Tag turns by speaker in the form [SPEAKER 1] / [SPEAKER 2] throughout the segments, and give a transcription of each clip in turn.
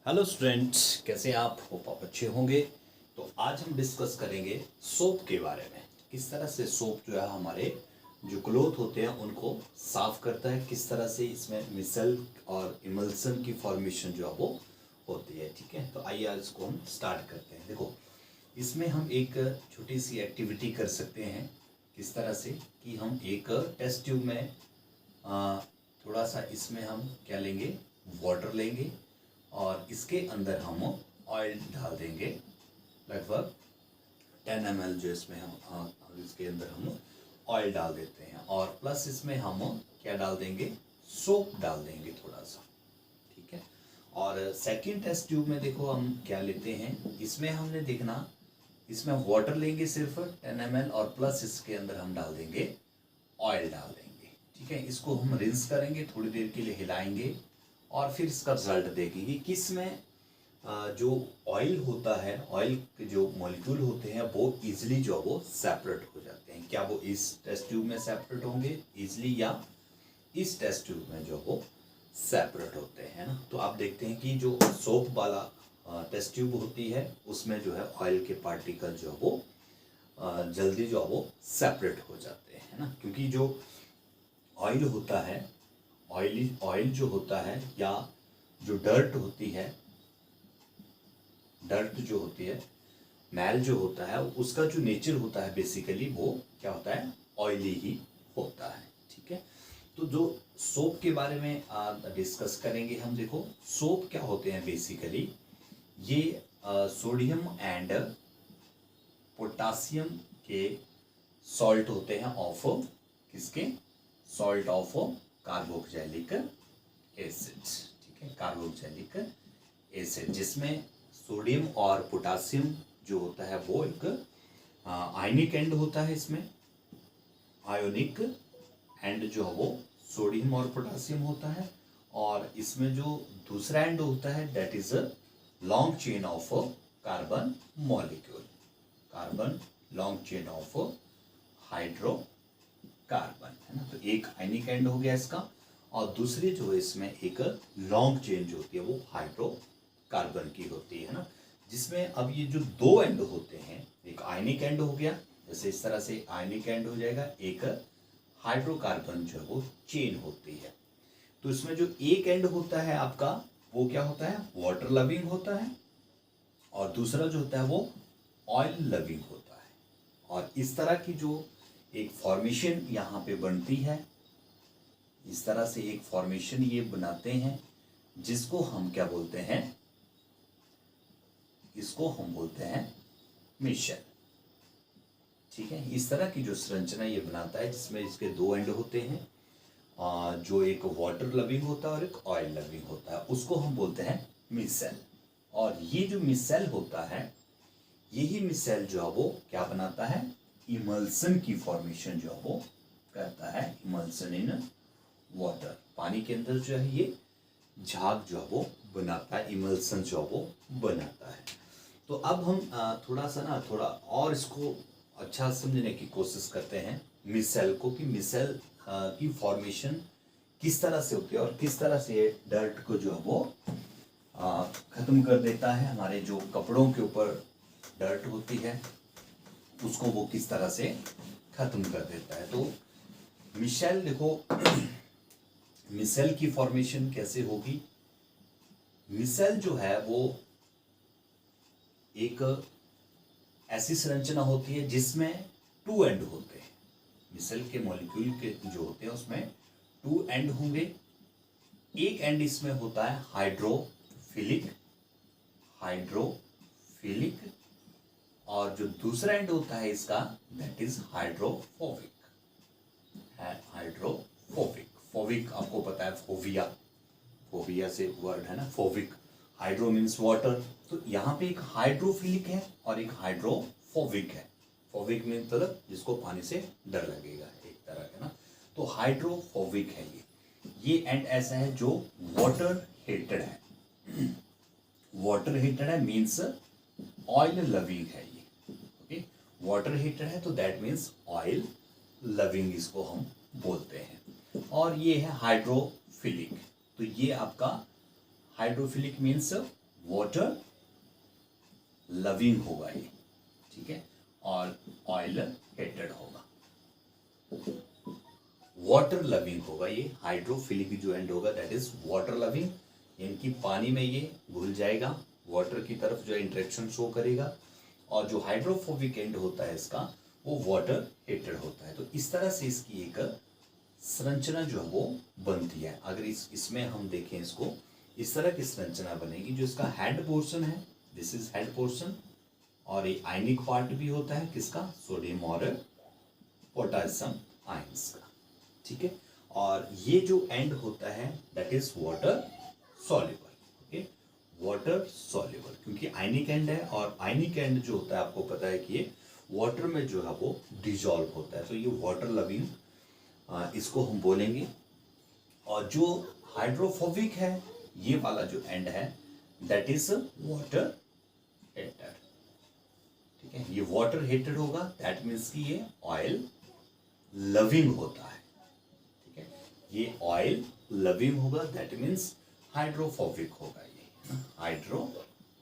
[SPEAKER 1] Hello students, कैसे आप? Hope आप अच्छे होंगे। तो आज हम डिस्कस करेंगे सोप के बारे में। किस तरह से सोप जो है हमारे जो क्लोथ होते हैं उनको साफ करता है, किस तरह से इसमें मिसल और इमल्सन की फॉर्मेशन जो है वो होती है। ठीक है, तो आइए आज इसको हम स्टार्ट करते हैं। देखो, इसमें हम एक छोटी सी एक्टिविटी कर सकते हैं। किस तरह से कि हम एक टेस्ट ट्यूब में थोड़ा सा इसमें हम क्या लेंगे, वाटर लेंगे और इसके अंदर हम ऑयल डाल देंगे। लगभग 10 ml जो इसमें हम इसके अंदर हम ऑयल डाल देते हैं और प्लस इसमें हम क्या डाल देंगे, सोप डाल देंगे थोड़ा सा। ठीक है, और सेकंड टेस्ट ट्यूब में देखो हम क्या लेते हैं, इसमें हमने देखना, इसमें वाटर लेंगे सिर्फ 10 ml और प्लस इसके अंदर हम डाल देंगे, ऑयल डाल देंगे। ठीक है, इसको हम रिंस करेंगे, थोड़ी देर के लिए हिलाएंगे और फिर इसका रिजल्ट देखेंगे कि इसमें जो ऑयल होता है, ऑयल के जो मॉलिक्यूल होते हैं वो इजीली जो वो सेपरेट हो जाते हैं। क्या वो इस टेस्ट ट्यूब में सेपरेट होंगे इजीली या इस टेस्ट ट्यूब में जो वो सेपरेट होते हैं ना। तो आप देखते हैं कि जो सोप वाला टेस्ट ट्यूब होती है उसमें जो है ऑयल के पार्टिकल जो वो जल्दी जो वो सेपरेट हो जाते हैं ना, क्योंकि जो ऑयल होता है, ऑयल जो होता है या जो डर्ट होती है, डर्ट जो होती है, मैल जो होता है, उसका जो नेचर होता है बेसिकली वो क्या होता है, ऑयली ही होता है। ठीक है, तो जो सोप के बारे में डिस्कस करेंगे हम। देखो, सोप क्या होते हैं बेसिकली, ये सोडियम एंड पोटासियम के सॉल्ट होते हैं ऑफ किसके, सॉल्ट ऑफ कार्बोक्सिलिक एसिड। ठीक है, कार्बोक्सिलिक एसिड, जिसमें सोडियम और पोटासियम जो होता है वो एक आयनिक एंड होता है। इसमें आयोनिक एंड जो है वो सोडियम और पोटासियम होता है, और इसमें जो दूसरा एंड होता है that is a long chain of carbon molecule, carbon long chain of hydrocarbon, है ना। तो एक आयनिक एंड हो गया इसका, और दूसरी जो है इसमें एक लॉन्ग चेन जो होती है वो हाइड्रोकार्बन की होती है ना, जिसमें अब ये जो दो एंड होते हैं, एक आयनिक एंड हो गया, जैसे इस तरह से आयनिक एंड हो जाएगा, एक हाइड्रोकार्बन जो है वो चेन होती है। तो इसमें जो एक एंड होता है आपका वो क्या होता है, वाटर लविंग होता है, और दूसरा जो होता है वो ऑयल लविंग होता है। और इस तरह की जो एक फॉर्मेशन यहाँ पे बनती है, इस तरह से एक फॉर्मेशन ये बनाते हैं, जिसको हम क्या बोलते हैं, इसको हम बोलते हैं मिशन। ठीक है, इस तरह की जो संरचना ये बनाता है, जिसमें इसके दो एंड होते हैं, जो एक वाटर लविंग होता है और एक ऑयल लविंग होता है, उसको हम बोलते हैं मिसेल। और ये जो मिसेल होता है, यही मिसेल जो है वो क्या बनाता है, इमल्सन की फॉर्मेशन जो है वो करता है, इमल्सन इन वाटर, पानी के अंदर जो है ये झाग जो है वो बनाता है, इमल्सन जो है वो बनाता है। तो अब हम थोड़ा और इसको अच्छा समझने की कोशिश करते हैं मिसेल को, कि मिसेल की फॉर्मेशन किस तरह से होती है और किस तरह से डर्ट को जो है वो ख़त्म कर देता है। हमारे जो कपड़ों के ऊपर डर्ट होती है उसको वो किस तरह से ख़त्म कर देता है। तो मिसेल देखो, मिसेल की फॉर्मेशन कैसे होगी, मिसेल जो है वो एक ऐसी संरचना होती है जिसमें टू एंड होते हैं। मिसेल के मॉलिक्यूल के जो होते हैं उसमें टू एंड होंगे। एक एंड इसमें होता है हाइड्रोफिलिक, हाइड्रोफिलिक, और जो दूसरा एंड होता है इसका that is hydrophobic, hydrophobic. Phobic आपको पता है, फोबिया, फोबिया से वर्ड है ना, फोबिक, हाइड्रो मीन्स वाटर, तो यहाँ पे एक हाइड्रोफिलिक है और एक हाइड्रोफोबिक है। फोबिक मीन्स मतलब जिसको पानी से डर लगेगा, एक तरह का ना, तो हाइड्रोफोबिक है ये एंड ऐसा है जो वाटर हेटेड है, वाटर हेटेड है मीन्स ऑयल लविंग है ये। ओके, वाटर हीटर है तो दैट मीन्स ऑयल लविंग इसको हम बोलते हैं। और ये है हाइड्रोफिलिक, तो ये आपका हाइड्रोफिलिक मीन्स वाटर लविंग होगा ये, ठीक है, और ऑयल हेटेड होगा। वाटर लविंग होगा ये, हाइड्रोफिलिक जो एंड होगा दैट इज वाटर लविंग, यानी कि पानी में ये घुल जाएगा, वाटर की तरफ जो इंटरेक्शन शो करेगा। और जो हाइड्रोफोबिक एंड होता है इसका वो वाटर हेटेड होता है। तो इस तरह से इसकी एक संरचना जो है वो बनती है। अगर इसमें हम देखें इसको, इस तरह की संरचना बनेगी। जो इसका हेड पोर्शन है, दिस इज हेड पोर्शन, और ये आयनिक पार्ट भी होता है किसका, सोडियम और पोटेशियम आयंस का, ठीक है। और ये जो एंड होता है that is water soluble, okay, water soluble, क्योंकि आयनिक एंड है, और आयनिक एंड जो होता है आपको पता है कि ये वाटर में जो है वो डिजॉल्व होता है। तो ये वाटर लविंग इसको हम बोलेंगे। और जो हाइड्रोफोबिक है ये वाला जो एंड है दैट इज वाटर हेटेड, ठीक है। ये वाटर हेटेड होगा, दैट मीन्स कि ये ऑयल लविंग होता है, ठीक है। ये ऑयल लविंग होगा, दैट मीन्स हाइड्रोफोबिक होगा, ये हाइड्रोफोबिक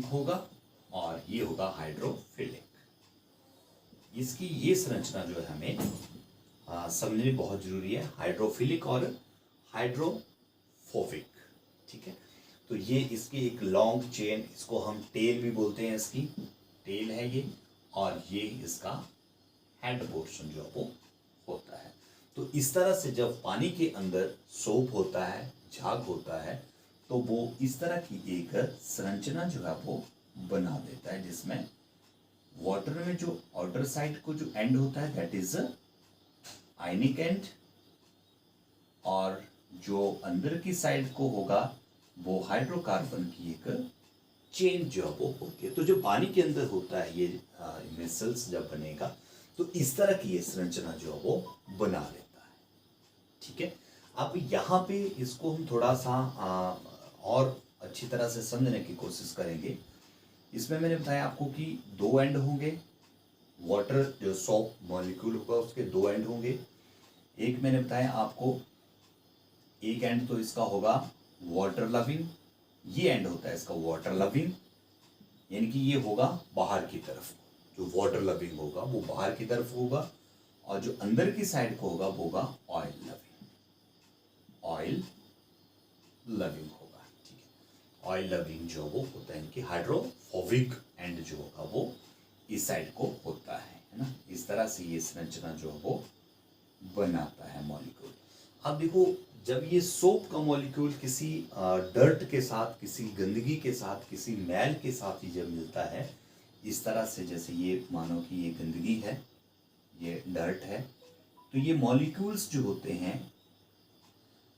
[SPEAKER 1] होगा, और ये होगा हाइड्रोफिलिक। इसकी ये संरचना जो है हमें समझनी बहुत जरूरी है, हाइड्रोफिलिक और हाइड्रोफोबिक, ठीक है। तो ये इसकी एक लॉन्ग चेन, इसको हम टेल भी बोलते हैं, इसकी टेल है ये, और ये इसका हेड पोर्शन जो वो होता है। तो इस तरह से जब पानी के अंदर सोप होता है, झाग होता है, तो वो इस तरह की एक संरचना जो है वो बना देता है, जिसमें वाटर में जो आउटर साइड को जो एंड होता है दैट इज आयनिक एंड, और जो अंदर की साइड को होगा वो हाइड्रोकार्बन की एक चेन जो वो होती है। तो जो पानी के अंदर होता है ये मिसल्स जब बनेगा तो इस तरह की ये संरचना जो वो बना लेता है, ठीक है। अब यहाँ पे इसको हम थोड़ा सा और अच्छी तरह से समझने की कोशिश करेंगे। इसमें मैंने बताया आपको कि दो एंड होंगे, वाटर जो सोप मॉलिक्यूल होगा उसके दो एंड होंगे। एक मैंने बताया आपको, एक एंड तो इसका होगा वाटर लविंग, ये एंड होता है इसका वाटर लविंग, यानी कि ये होगा बाहर की तरफ, जो वाटर लविंग होगा वो बाहर की तरफ होगा, और जो अंदर की साइड को होगा वो होगा ऑयल लविंग, ऑयल लविंग होगा, ठीक है। ऑयल लविंग जो वो होता है, इनकी हाइड्रोफोबिक एंड जो होगा वो इस साइड को होता है ना। इस तरह से ये संरचना जो है वो बनाता है मॉलिक्यूल। अब देखो, जब ये सोप का मॉलिक्यूल किसी डर्ट के साथ, किसी गंदगी के साथ, किसी मैल के साथ ही जब मिलता है, इस तरह से, जैसे ये मानो कि ये गंदगी है, ये डर्ट है, तो ये मॉलिक्यूल्स जो होते हैं,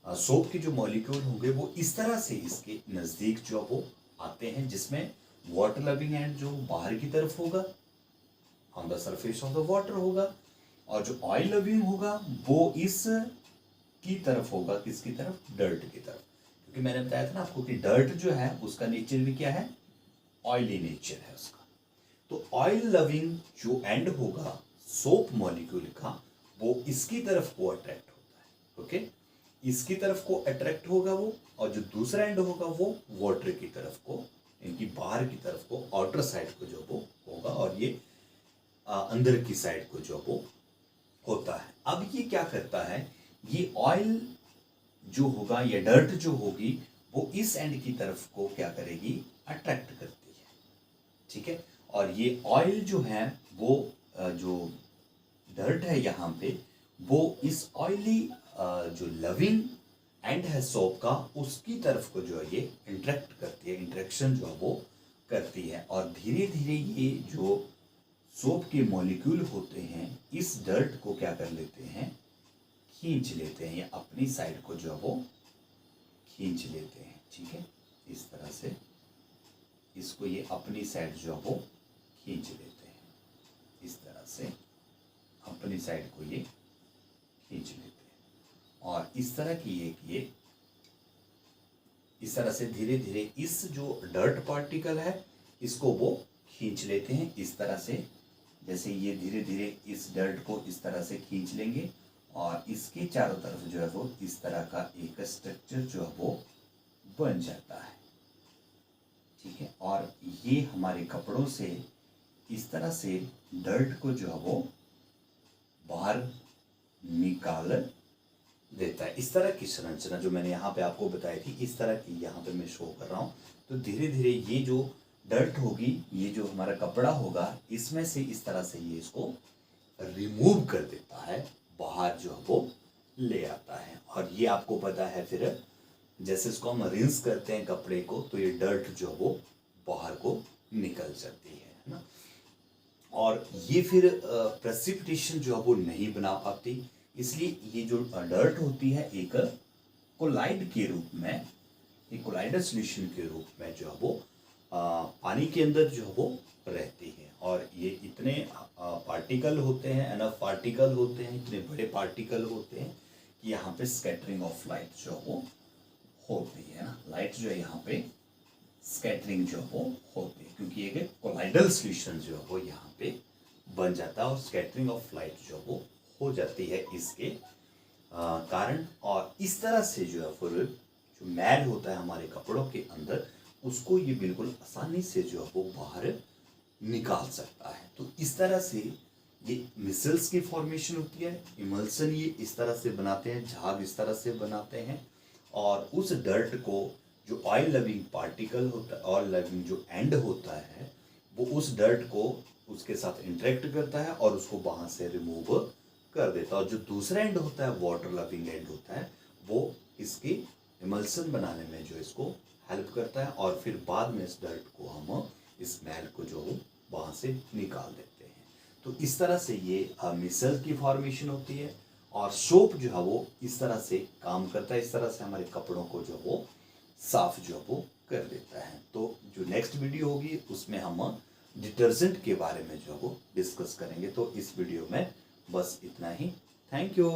[SPEAKER 1] सोप के जो मॉलिक्यूल होंगे वो इस तरह से इसके नज़दीक जो वो आते हैं, जिसमें वाटर लविंग एंड जो बाहर की तरफ होगा, on the surface of the water होगा, और जो ऑयल लविंग होगा वो इस की तरफ होगा, किसकी तरफ, डर्ट की तरफ। क्योंकि मैंने बताया था ना आपको कि डर्ट जो है उसका नेचर भी क्या है, ऑयली नेचर है उसका। तो ऑयल लविंग जो एंड होगा सोप मॉलिक्यूल का, वो इसकी तरफ को अट्रैक्ट होता है, ओके, इसकी तरफ को अट्रैक्ट होगा वो, और जो दूसरा एंड होगा वो वाटर की तरफ को, इनकी बाहर की तरफ को, आउटर साइड को जो वो होगा, और ये अंदर की साइड को जो वो होता है। अब ये क्या करता है, ये ऑयल जो होगा या डर्ट जो होगी वो इस एंड की तरफ को क्या करेगी, अट्रैक्ट करती है, ठीक है। और ये ऑयल जो है वो जो डर्ट है यहाँ पे, वो इस ऑयली जो लविंग एंड है सोप का, उसकी तरफ को जो है ये इंटरेक्ट करती है, इंटरेक्शन जो है वो करती है, और धीरे धीरे ये जो सोप के मॉलिक्यूल होते हैं इस डर्ट को क्या कर लेते हैं, खींच लेते हैं, या अपनी साइड को जो है वो खींच लेते हैं, ठीक है। इस तरह से इसको ये अपनी साइड जो है वो खींच लेते हैं, इस तरह से अपनी साइड को ये खींच लेते हैं, और इस तरह की ये इस तरह से धीरे धीरे इस जो डर्ट पार्टिकल है इसको वो खींच लेते हैं, इस तरह से, जैसे ये धीरे धीरे इस डर्ट को इस तरह से खींच लेंगे, और इसके चारों तरफ जो है वो इस तरह का एक स्ट्रक्चर जो है वो बन जाता है, ठीक है। और ये हमारे कपड़ों से इस तरह से डर्ट को जो है वो बाहर निकाल देता है। इस तरह की संरचना जो मैंने यहाँ पे आपको बताई थी, इस तरह की यहाँ पे मैं शो कर रहा हूँ। तो धीरे धीरे ये जो डर्ट होगी, ये जो हमारा कपड़ा होगा, इसमें से इस तरह से ये इसको रिमूव कर देता है, बाहर जो है वो ले आता है। और ये आपको पता है फिर जैसे इसको हम रिंस करते हैं कपड़े को, तो ये डर्ट जो है वो बाहर को निकल जाती है ना। और ये फिर प्रेसिपिटेशन जो है वो नहीं बना पाती, इसलिए ये जो डर्ट होती है एक कोलाइड के रूप में, एक कोलाइडल सॉल्यूशन के रूप में जो है वो पानी के अंदर जो है वो रहती है। और ये इतने पार्टिकल होते हैं, एनफ पार्टिकल होते हैं, इतने बड़े पार्टिकल होते हैं कि यहाँ पे स्कैटरिंग ऑफ लाइट जो वो होती है ना। लाइट जो है यहाँ पे स्कैटरिंग जो वो होती है, क्योंकि एक कोलाइडल सॉल्यूशन जो है वो यहाँ पे बन जाता है और स्कैटरिंग ऑफ लाइट जो वो हो जाती है इसके कारण। और इस तरह से जो है फिर जो मैल होता है हमारे कपड़ों के अंदर, उसको ये बिल्कुल आसानी से जो है वो बाहर निकाल सकता है। तो इस तरह से ये मिसल्स की फॉर्मेशन होती है, इमल्सन ये इस तरह से बनाते हैं, झाग इस तरह से बनाते हैं। और उस डर्ट को जो ऑयल लविंग पार्टिकल होता है, ऑयल लविंग जो एंड होता है, वो उस डर्ट को उसके साथ इंटरेक्ट करता है और उसको वहाँ से रिमूव कर देता है। और जो दूसरा एंड होता है, वाटर लविंग एंड होता है, वो इसकी इमल्सन बनाने में जो इसको हेल्प करता है। और फिर बाद में इस डर्ट को हम, इस मैल को जो वहाँ से निकाल देते हैं। तो इस तरह से ये मिसल की फॉर्मेशन होती है। और सोप जो है वो इस तरह से काम करता है, इस तरह से हमारे कपड़ों को जो वो साफ जो वो कर देता है। तो जो नेक्स्ट वीडियो होगी उसमें हम डिटर्जेंट के बारे में जो वो डिस्कस करेंगे। तो इस वीडियो में बस इतना ही। Thank you.